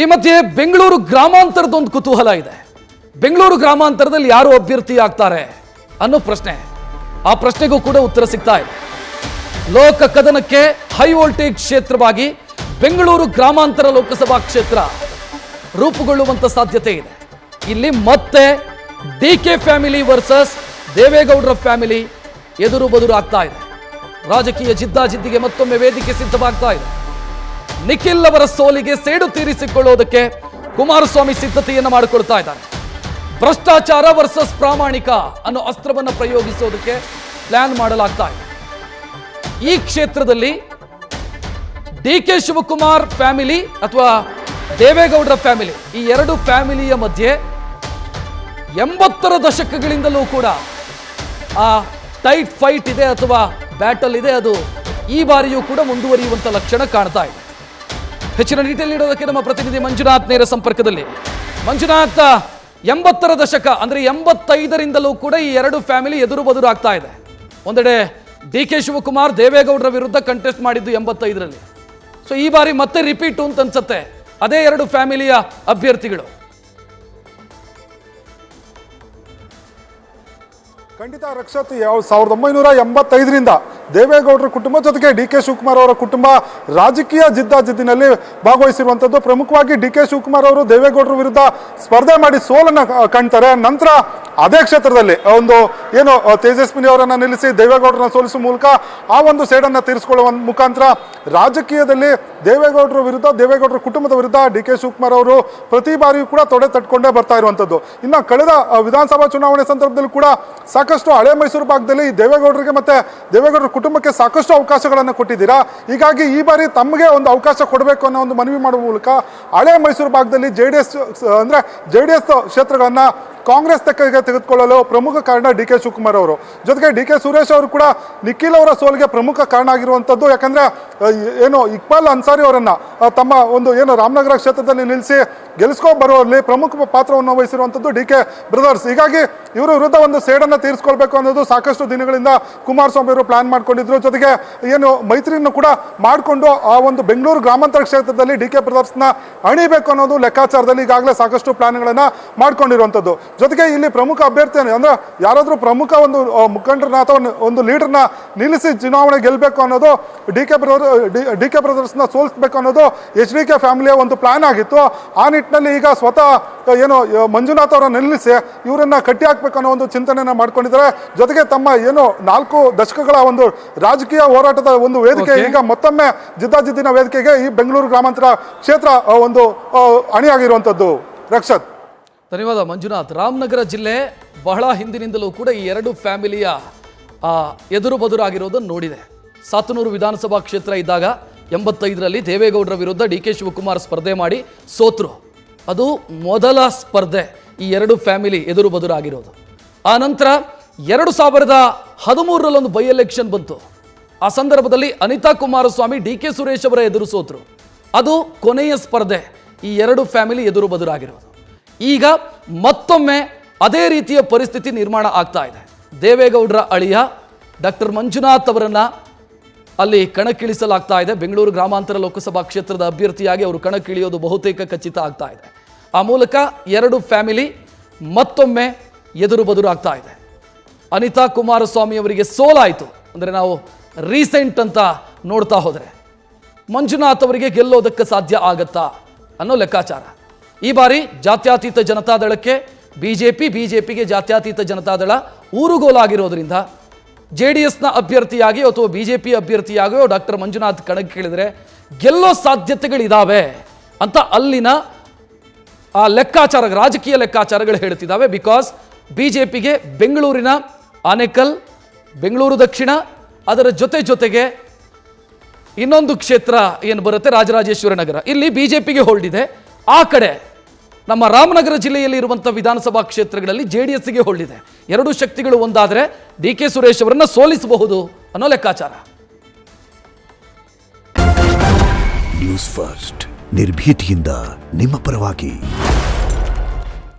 ಈ ಮಧ್ಯೆ ಬೆಂಗಳೂರು ಗ್ರಾಮಾಂತರದ ಒಂದು ಕುತೂಹಲ ಇದೆ. ಬೆಂಗಳೂರು ಗ್ರಾಮಾಂತರದಲ್ಲಿ ಯಾರು ಅಭ್ಯರ್ಥಿ ಆಗ್ತಾರೆ ಅನ್ನೋ ಪ್ರಶ್ನೆ. ಆ ಪ್ರಶ್ನೆಗೂ ಕೂಡ ಉತ್ತರ ಸಿಗ್ತಾ ಇದೆ. ಲೋಕ ಕದನಕ್ಕೆ ಹೈ ವೋಲ್ಟೇಜ್ ಕ್ಷೇತ್ರವಾಗಿ ಬೆಂಗಳೂರು ಗ್ರಾಮಾಂತರ ಲೋಕಸಭಾ ಕ್ಷೇತ್ರ ರೂಪುಗೊಳ್ಳುವಂತ ಸಾಧ್ಯತೆ ಇದೆ. ಇಲ್ಲಿ ಮತ್ತೆ ಡಿಕೆ ಫ್ಯಾಮಿಲಿ ವರ್ಸಸ್ ದೇವೇಗೌಡರ ಫ್ಯಾಮಿಲಿ ಎದುರು ಬದುರು ಆಗ್ತಾ ಇದೆ. ರಾಜಕೀಯ ಜಿದ್ದಾಜಿದ್ದಿಗೆ ಮತ್ತೊಮ್ಮೆ ವೇದಿಕೆ ಸಿದ್ಧವಾಗ್ತಾ ಇದೆ. ನಿಖಿಲ್ ಅವರ ಸೋಲಿಗೆ ಸೇಡು ತೀರಿಸಿಕೊಳ್ಳೋದಕ್ಕೆ ಕುಮಾರಸ್ವಾಮಿ ಸಿದ್ಧತೆಯನ್ನು ಮಾಡಿಕೊಳ್ತಾ ಇದ್ದಾರೆ. ಭ್ರಷ್ಟಾಚಾರ ವರ್ಸಸ್ ಪ್ರಾಮಾಣಿಕ ಅನ್ನೋ ಅಸ್ತ್ರವನ್ನು ಪ್ರಯೋಗಿಸೋದಕ್ಕೆ ಪ್ಲಾನ್ ಮಾಡಲಾಗ್ತಾ ಇದೆ. ಈ ಕ್ಷೇತ್ರದಲ್ಲಿ ಡಿಕೆ ಶಿವಕುಮಾರ್ ಫ್ಯಾಮಿಲಿ ಅಥವಾ ದೇವೇಗೌಡರ ಫ್ಯಾಮಿಲಿ, ಈ ಎರಡು ಫ್ಯಾಮಿಲಿಯ ಮಧ್ಯೆ 80ರ ದಶಕಗಳಿಂದಲೂ ಕೂಡ ಆ ಟೈಟ್ ಫೈಟ್ ಇದೆ ಅಥವಾ ಬ್ಯಾಟಲ್ ಇದೆ. ಅದು ಈ ಬಾರಿಯೂ ಕೂಡ ಮುಂದುವರಿಯುವಂತ ಲಕ್ಷಣ ಕಾಣ್ತಾ ಇದೆ. ಹೆಚ್ಚಿನ ಡೀಟೇಲ್ ನೀಡೋದಕ್ಕೆ ನಮ್ಮ ಪ್ರತಿನಿಧಿ ಮಂಜುನಾಥ್ ನೇರ ಸಂಪರ್ಕದಲ್ಲಿ. ಮಂಜುನಾಥ್, 80ರ ದಶಕ ಅಂದ್ರೆ 85ರಿಂದಲೂ ಕೂಡ ಈ ಎರಡು ಫ್ಯಾಮಿಲಿ ಎದುರು ಬದುರು ಆಗ್ತಾ ಇದೆ. ಒಂದೆಡೆ ಡಿಕೆ ಶಿವಕುಮಾರ್ ದೇವೇಗೌಡರ ವಿರುದ್ಧ ಕಂಟೆಸ್ಟ್ ಮಾಡಿದ್ದು 85ರಲ್ಲಿ. ಸೊ ಈ ಬಾರಿ ಮತ್ತೆ ರಿಪೀಟು ಅಂತ ಅನ್ಸುತ್ತೆ, ಅದೇ ಎರಡು ಫ್ಯಾಮಿಲಿಯ ಅಭ್ಯರ್ಥಿಗಳು. ಖಂಡಿತ ರಕ್ಷತ್, 1985ರಿಂದ ದೇವೇಗೌಡರ ಕುಟುಂಬ ಜೊತೆಗೆ ಡಿ ಕೆ ಶಿವಕುಮಾರ್ ಅವರ ಕುಟುಂಬ ರಾಜಕೀಯ ಜಿದ್ದಾಜಿದ್ದಿನಲ್ಲಿ ಭಾಗವಹಿಸಿರುವಂಥದ್ದು. ಪ್ರಮುಖವಾಗಿ ಡಿ ಕೆ ಶಿವಕುಮಾರ್ ಅವರು ದೇವೇಗೌಡರ ವಿರುದ್ಧ ಸ್ಪರ್ಧೆ ಮಾಡಿ ಸೋಲನ್ನು ಕಾಣ್ತಾರೆ. ನಂತರ ಅದೇ ಕ್ಷೇತ್ರದಲ್ಲಿ ಒಂದು ಏನು ತೇಜಸ್ವಿನಿ ಅವರನ್ನು ನಿಲ್ಲಿಸಿ ದೇವೇಗೌಡರನ್ನ ಸೋಲಿಸುವ ಮೂಲಕ ಆ ಒಂದು ಸೇಡನ್ನು ತೀರಿಸಿಕೊಳ್ಳುವ ಮುಖಾಂತರ ರಾಜಕೀಯದಲ್ಲಿ ದೇವೇಗೌಡರ ವಿರುದ್ಧ, ದೇವೇಗೌಡರ ಕುಟುಂಬದ ವಿರುದ್ಧ ಡಿ ಕೆ ಶಿವಕುಮಾರ್ ಅವರು ಪ್ರತಿ ಬಾರಿಯೂ ಕೂಡ ತೊಡೆ ತಟ್ಕೊಂಡೇ ಬರ್ತಾ ಇರುವಂಥದ್ದು. ಇನ್ನು ಕಳೆದ ವಿಧಾನಸಭಾ ಚುನಾವಣೆ ಸಂದರ್ಭದಲ್ಲಿ ಕೂಡ ಸಾಕಷ್ಟು ಹಳೆ ಮೈಸೂರು ಭಾಗದಲ್ಲಿ ದೇವೇಗೌಡರಿಗೆ ಮತ್ತೆ ದೇವೇಗೌಡರ ಕುಟುಂಬಕ್ಕೆ ಸಾಕಷ್ಟು ಅವಕಾಶಗಳನ್ನು ಕೊಟ್ಟಿದ್ದೀರಾ. ಹೀಗಾಗಿ ಈ ಬಾರಿ ತಮಗೆ ಒಂದು ಅವಕಾಶ ಕೊಡಬೇಕು ಅನ್ನೋ ಒಂದು ಮನವಿ ಮಾಡುವ ಮೂಲಕ ಹಳೆ ಮೈಸೂರು ಭಾಗದಲ್ಲಿ ಜೆಡಿಎಸ್ ಕ್ಷೇತ್ರಗಳನ್ನ ಕಾಂಗ್ರೆಸ್ ತೆಗೆದುಕೊಳ್ಳಲು ಪ್ರಮುಖ ಕಾರಣ ಡಿ ಕೆ ಶಿವಕುಮಾರ್ ಅವರು. ಜೊತೆಗೆ ಡಿ ಕೆ ಸುರೇಶ್ ಅವರು ಕೂಡ ನಿಖಿಲ್ ಅವರ ಸೋಲಿಗೆ ಪ್ರಮುಖ ಕಾರಣ ಆಗಿರುವಂಥದ್ದು. ಯಾಕಂದ್ರೆ ಏನು ಇಕ್ಬಾಲ್ ಅನ್ಸಾರಿ ಅವರನ್ನ ತಮ್ಮ ಒಂದು ಏನು ರಾಮನಗರ ಕ್ಷೇತ್ರದಲ್ಲಿ ನಿಲ್ಲಿಸಿ ಗೆಲ್ಲಿಸ್ಕೊಂಡು ಬರುವಲ್ಲಿ ಪ್ರಮುಖ ಪಾತ್ರವನ್ನು ವಹಿಸಿರುವಂಥದ್ದು ಡಿ ಕೆ ಬ್ರದರ್ಸ್. ಹೀಗಾಗಿ ಇವರ ವಿರುದ್ಧ ಒಂದು ಸೇಡನ್ನು ತೀರಿಸ್ಕೊಳ್ಬೇಕು ಅನ್ನೋದು ಸಾಕಷ್ಟು ದಿನಗಳಿಂದ ಕುಮಾರಸ್ವಾಮಿ ಅವರು ಪ್ಲಾನ್ ಮಾಡ್ಕೊಂಡಿದ್ರು. ಜೊತೆಗೆ ಏನು ಮೈತ್ರಿಯನ್ನು ಕೂಡ ಮಾಡಿಕೊಂಡು ಆ ಒಂದು ಬೆಂಗಳೂರು ಗ್ರಾಮಾಂತರ ಕ್ಷೇತ್ರದಲ್ಲಿ ಡಿ ಕೆ ಬ್ರದರ್ಸ್ನ ಅಣಿಬೇಕು ಅನ್ನೋದು ಲೆಕ್ಕಾಚಾರದಲ್ಲಿ ಈಗಾಗಲೇ ಸಾಕಷ್ಟು ಪ್ಲಾನ್ಗಳನ್ನು ಮಾಡ್ಕೊಂಡಿರುವಂಥದ್ದು. ಜೊತೆಗೆ ಇಲ್ಲಿ ಪ್ರಮುಖ ಅಭ್ಯರ್ಥಿ ಅಂದ್ರೆ ಯಾರಾದ್ರೂ ಪ್ರಮುಖ ಒಂದು ಮುಖಂಡರನ್ನ ಅಥವಾ ಒಂದು ಲೀಡರ್ನ ನಿಲ್ಲಿಸಿ ಚುನಾವಣೆ ಗೆಲ್ಲಬೇಕು ಅನ್ನೋದು ಡಿ ಕೆ ಬ್ರದರ್ಸ್ನ ಸೋಲಿಸಬೇಕು ಅನ್ನೋದು HDK ಫ್ಯಾಮಿಲಿಯ ಒಂದು ಪ್ಲಾನ್ ಆಗಿತ್ತು. ಆ ನಿಟ್ಟಿನಲ್ಲಿ ಈಗ ಸ್ವತಃ ಏನು ಮಂಜುನಾಥ್ ಅವರನ್ನ ನಿಲ್ಲಿಸಿ ಇವರನ್ನ ಕಟ್ಟಿ ಹಾಕ್ಬೇಕು ಅನ್ನೋ ಒಂದು ಚಿಂತನೆಯನ್ನ ಮಾಡ್ಕೊಂಡಿದ್ದಾರೆ. ಜೊತೆಗೆ ತಮ್ಮ ಏನು 4 ದಶಕಗಳ ಒಂದು ರಾಜಕೀಯ ಹೋರಾಟದ ಒಂದು ವೇದಿಕೆ ಈಗ ಮತ್ತೊಮ್ಮೆ ಜಿದ್ದಾಜಿದ್ದಿನ ವೇದಿಕೆಗೆ ಈ ಬೆಂಗಳೂರು ಗ್ರಾಮಾಂತರ ಕ್ಷೇತ್ರ ಒಂದು ಅಣಿಯಾಗಿರುವಂಥದ್ದು. ರಕ್ಷತ್, ಧನ್ಯವಾದ ಮಂಜುನಾಥ್. ರಾಮನಗರ ಜಿಲ್ಲೆ ಬಹಳ ಹಿಂದಿನಿಂದಲೂ ಕೂಡ ಈ ಎರಡು ಫ್ಯಾಮಿಲಿಯ ಎದುರು ಬದುರಾಗಿರೋದನ್ನು ನೋಡಿದೆ. ಸಾತನೂರು ವಿಧಾನಸಭಾ ಕ್ಷೇತ್ರ ಇದ್ದಾಗ 85ರಲ್ಲಿ ದೇವೇಗೌಡರ ವಿರುದ್ಧ ಡಿ ಕೆ ಶಿವಕುಮಾರ್ ಸ್ಪರ್ಧೆ ಮಾಡಿ ಸೋತರು. ಅದು ಮೊದಲ ಸ್ಪರ್ಧೆ ಈ ಎರಡು ಫ್ಯಾಮಿಲಿ ಎದುರು ಬದುರಾಗಿರೋದು. ಆ ನಂತರ 2013ರಲ್ಲಿ ಒಂದು ಬೈ ಎಲೆಕ್ಷನ್ ಬಂತು. ಆ ಸಂದರ್ಭದಲ್ಲಿ ಅನಿತಾ ಕುಮಾರಸ್ವಾಮಿ ಡಿ ಕೆ ಸುರೇಶ್ ಅವರ ಎದುರು ಸೋತರು. ಅದು ಕೊನೆಯ ಸ್ಪರ್ಧೆ ಈ ಎರಡು ಫ್ಯಾಮಿಲಿ ಎದುರು ಬದುರಾಗಿರೋದು. ಈಗ ಮತ್ತೊಮ್ಮೆ ಅದೇ ರೀತಿಯ ಪರಿಸ್ಥಿತಿ ನಿರ್ಮಾಣ ಆಗ್ತಾ ಇದೆ. ದೇವೇಗೌಡರ ಅಳಿಯ ಡಾಕ್ಟರ್ ಮಂಜುನಾಥ್ ಅವರನ್ನ ಅಲ್ಲಿ ಕಣಕ್ಕಿಳಿಸಲಾಗ್ತಾ ಇದೆ. ಬೆಂಗಳೂರು ಗ್ರಾಮಾಂತರ ಲೋಕಸಭಾ ಕ್ಷೇತ್ರದ ಅಭ್ಯರ್ಥಿಯಾಗಿ ಅವರು ಕಣಕ್ಕಿಳಿಯೋದು ಬಹುತೇಕ ಖಚಿತ ಆಗ್ತಾ ಇದೆ. ಆ ಮೂಲಕ ಎರಡು ಫ್ಯಾಮಿಲಿ ಮತ್ತೊಮ್ಮೆ ಎದುರು ಬದುರು ಆಗ್ತಾ ಇದೆ. ಅನಿತಾ ಕುಮಾರಸ್ವಾಮಿ ಅವರಿಗೆ ಸೋಲಾಯಿತು ಅಂದರೆ ನಾವು ರೀಸೆಂಟ್ ಅಂತ ನೋಡ್ತಾ ಹೋದರೆ ಮಂಜುನಾಥ್ ಅವರಿಗೆ ಗೆಲ್ಲೋದಕ್ಕೆ ಸಾಧ್ಯ ಆಗತ್ತಾ ಅನ್ನೋ ಲೆಕ್ಕಾಚಾರ. ಈ ಬಾರಿ ಜಾತ್ಯತೀತ ಜನತಾದಳಕ್ಕೆ ಬಿಜೆಪಿಗೆ ಜಾತ್ಯತೀತ ಜನತಾದಳ ಊರುಗೋಲಾಗಿರೋದ್ರಿಂದ JDSನ ಅಭ್ಯರ್ಥಿಯಾಗಿ ಅಥವಾ ಬಿಜೆಪಿ ಅಭ್ಯರ್ಥಿಯಾಗಿಯೋ ಡಾಕ್ಟರ್ ಮಂಜುನಾಥ್ ಕಣಕ್ಕಿಳಿದರೆ ಗೆಲ್ಲೋ ಸಾಧ್ಯತೆಗಳಿದಾವೆ ಅಂತ ಅಲ್ಲಿನ ಆ ಲೆಕ್ಕಾಚಾರ, ರಾಜಕೀಯ ಲೆಕ್ಕಾಚಾರಗಳು ಹೇಳ್ತಿದ್ದಾವೆ. ಬಿಕಾಸ್ ಬಿಜೆಪಿಗೆ ಬೆಂಗಳೂರಿನ ಆನೇಕಲ್, ಬೆಂಗಳೂರು ದಕ್ಷಿಣ, ಅದರ ಜೊತೆಗೆ ಇನ್ನೊಂದು ಕ್ಷೇತ್ರ ಏನು ಬರುತ್ತೆ ರಾಜರಾಜೇಶ್ವರಿ ನಗರ, ಇಲ್ಲಿ ಬಿಜೆಪಿಗೆ ಹೋಲ್ಡ್ ಇದೆ. ಆ ಕಡೆ ನಮ್ಮ ರಾಮನಗರ ಜಿಲ್ಲೆಯಲ್ಲಿ ಇರುವಂಥ ವಿಧಾನಸಭಾ ಕ್ಷೇತ್ರಗಳಲ್ಲಿ JDSಗೆ ಹೋಲ್ಡ್ ಇದೆ. ಎರಡು ಶಕ್ತಿಗಳು ಒಂದಾದರೆ ಡಿ ಕೆ ಸುರೇಶ್ ಅವರನ್ನ ಸೋಲಿಸಬಹುದು ಅನ್ನೋ ಲೆಕ್ಕಾಚಾರ. ನ್ಯೂಸ್ ಫಸ್ಟ್ ನಿರ್ಭೀತಿಯಿಂದ ನಿಮ್ಮ ಪರವಾಗಿ.